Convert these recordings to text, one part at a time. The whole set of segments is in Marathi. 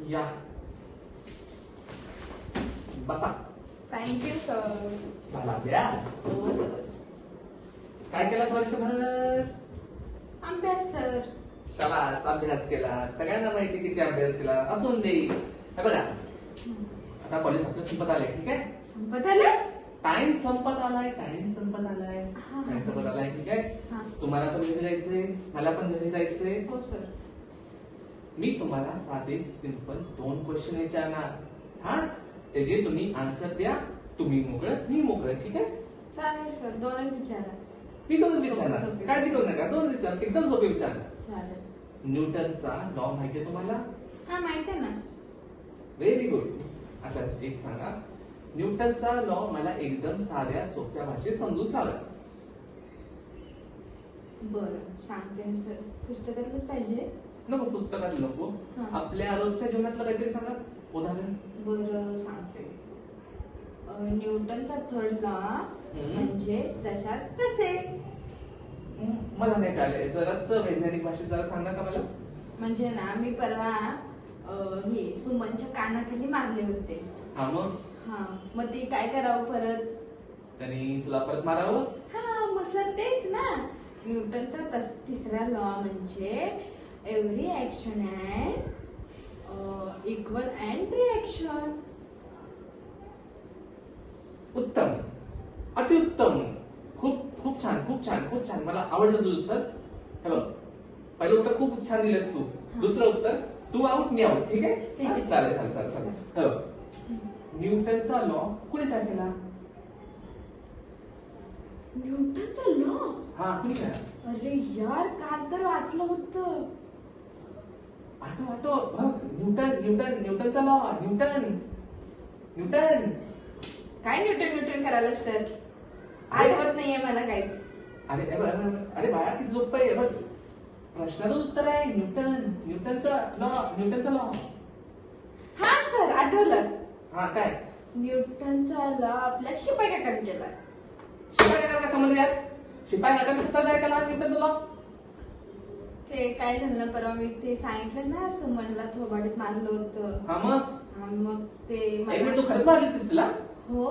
या बसा. Thank you sir. झाला अभ्यास? हो सर. काय केला वर्षभर? अभ्यास सर. शाबास, अभ्यास केला. सगळ्यांना माहिती किती अभ्यास केला. असून दे. हे बघा, आता कॉलेज आपलं संपत आलंय. ठीक आहे, संपत आलं. टाइम संपत आलाय. टाइम संपत आलाय. हा. टाइम संपत आलाय. ठीक आहे, हा. तुम्हाला पण घरी जायचंय, मला पण घरी जायचंय. हो सर. मी तुम्हाला साधे सिंपल 2 क्वेश्चन विचारणार. हा, त्याचे तुम्ही आन्सर द्या. तुम्ही मोकळं, मी मोकळं. ठीक आहे, चालेल सर. 2च विचारा. मी 2च विचारणार. सोपे. काळजी करू नका. 2च विचार, एकदम सोपे विचारणार. चालेल. न्यूटनचा लॉ माहितीये तुम्हाला? हा माहिती आहे ना. Very good. अच्छा, एक सांगा, न्यूटनचा लॉ मला एकदम साध्या सोप्या भाषेत समजून सांगा. बरं सांगते ना सर. पुस्तकातलंच पाहिजे? नको, पुस्तकात नको. हा. आपल्या रोजच्या जीवनातलं काहीतरी सांगा, उदाहरण. बरं सांगते. न्यूटनचा थर्ड लॉ म्हणजे तशात तसे. मला नाही कळलं. जरासं वैज्ञानिक भाषेत जरा सांगा का मला. म्हणजे ना मी परवा हे सुमनच्या कानाखाली मारले होते. हा, मग हा मग ते काय करावं परत? त्यांनी तुला परत मारावं. हा मग सर तेच ना. न्यूटनचा तिसरा लॉ म्हणजे every action and equal and reaction. उत्तम, अतिउत्तम. खूप खूप छान, खूप छान, खूप छान. मला आवडलं तुझं उत्तर. हे बघ, पहिलं उत्तर खूप छान दिलंस तू. दुसरं उत्तर तू आऊट, मी आऊट. ठीक आहे, ठीक आहे. चालेल चालेल चालेल चालेल. हे बघ, न्यूटनचा लॉ कुणी तयार केला? न्यूटनचा लॉ? हा, कुणी केला? अरे यार काल तर वाचलं होतं. आठव आठव. बघ, न्यूटनचा लॉ. न्यूटन. काय न्यूटन करायला सर? आठवत नाहीये मला काहीच. अरे बाळा, किती सोपं आहे. बघ, प्रश्नाचं उत्तर आहे न्यूटनचा लॉ. हा सर आठवलं. हा, काय? न्यूटनचा लॉ आपल्या शिपाई काकांनी केला. शिपाई काका काय संबंध यार? शिपाई काका कसा तयार केला न्यूटनचा लॉ? ते काय झालं परवा मी ते सांगितलं ना सुमनला थोबाडीत मारलं होतं. हा, मग मग ते एक मिनिट, तू खरंच मारली होतीस तिला? हो.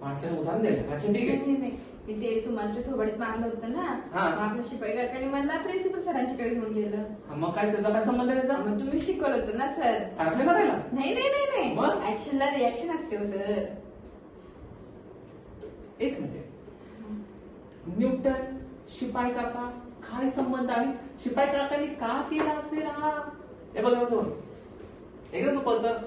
म्हटलं उदाहरण द्यायला. अच्छा, ठीक आहे. नाही मी ते सुमनच्या थोबाडीत मारलं होतं ना. हा. मग आपल्या शिपाई काकांनी मला प्रिन्सिपल सरांच्याकडे घेऊन गेलं. हा, मग काय त्याचा काय संबंध आहे त्याचा? मग तुम्ही शिकवलं होतं ना सर. टाकले मारायला? नाही मग? ऍक्शनला रिॲक्शन असते हो सर. एक मिनिट, न्यूटन शिपाई काका काय संबंध आणि शिपाई काकांनी का केला असेल हा? हे बघा एकदम सोपं होतं.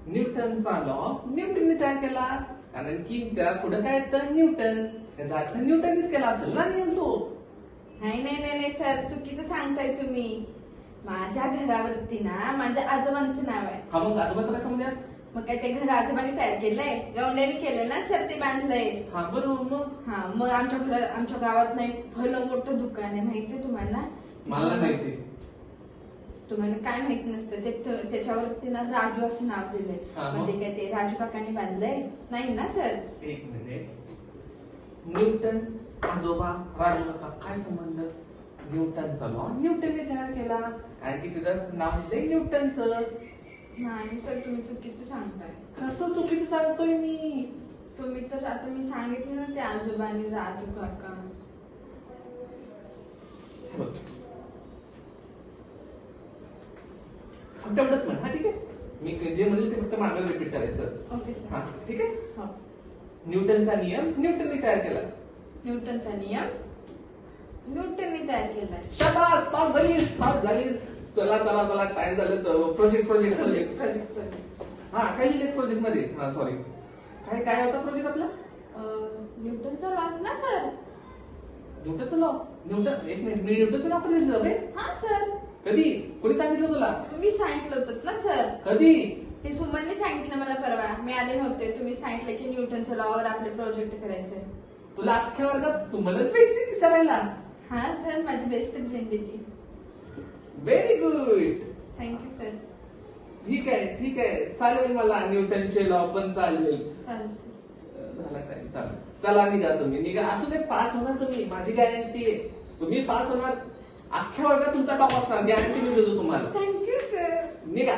न्यूटनचा लॉ न्यूटनने तयार केला, कारण की त्या पुढे काय येतं? न्यूटन. त्याचा अर्थ न्यूटननीच केला असेल ना नियम तो. नाही सर चुकीचं सांगताय तुम्ही. माझ्या घरावरती ना माझ्या आजोबांचं नाव आहे. हा, मग आजोबाचं काय संबंध आहे? मग काय ते घर आजोबांनी तयार केलंय? गवंड्याने केलंय ना सर ते बांधलंय. हा, बरोबर. मग हा मग आमच्या गावात नाही भलं मोठं दुकान आहे माहितीये तुम्हाला? मला माहिती. तुम्हाला काय माहित नसतं ते त्याच्यावरती ना राजू असं नाव दिलंय. हा, मग? म्हणजे काय ते राजू काकांनी बांधलंय नाही ना सर? एक मिनिट, न्यूटन आजोबा राजू काका काय संबंध? न्यूटनचा लॉ न्यूटनने तयार केला, कारण की तिथं नाव लिहिलंय न्यूटनचं. नाही सर तुम्ही चुकीचं सांगताय. कसं चुकीचं सांगतोय मी? तुम्ही तर आता मी सांगितलं ना ते आजोबा आणि राजू काका. हे बघ, फक्त एवढंच म्हण. हा, ठीक आहे, मी जे म्हणेल ते फक्त मागं रिपीट करायचं. Okay sir. हा, ठीक आहे. हो. न्यूटनचा नियम न्यूटनने तयार केला. न्यूटनचा नियम न्यूटनने तयार केलाय. शाबास, पास झालीस. चला टाइम झालं. प्रोजेक्ट. हा, काय लिहिलेस प्रोजेक्ट मध्ये? हा, सॉरी, काय होता प्रोजेक्ट आपला? न्यूटनचा लॉज ना सर. न्यूटनचा लॉ. एक मिनिट, मी न्यूटनचा लॉ पण लिहिलं बे? हा सर. कधी? कोणी सांगितलं तुला? तुम्ही सांगितलं होतं ना सर. कधी? ते सुमनने सांगितलं मला परवा. मी आले नव्हते. तुम्ही सांगितलं की न्यूटनच्या लॉवर आपले प्रोजेक्ट करायचे. तुला अख्ख्या वर्गात सुमनच भेटली विचारायला? हा सर माझी बेस्ट फ्रेंड आहे ती. Very good. Thank you sir. ठीक आहे, चालेल. मला न्यूटनचे लॉ पण चालेल. चालते. झाला टाइम. चला निघा तुम्ही. निघा. असू दे, पास होणार तुम्ही, माझी गॅरंटी आहे. तुम्ही पास होणार. अख्ख्या वर्गात तुमचा टॉप असणार, गॅरंटी मी देतो तुम्हाला. Thank you sir. निघा.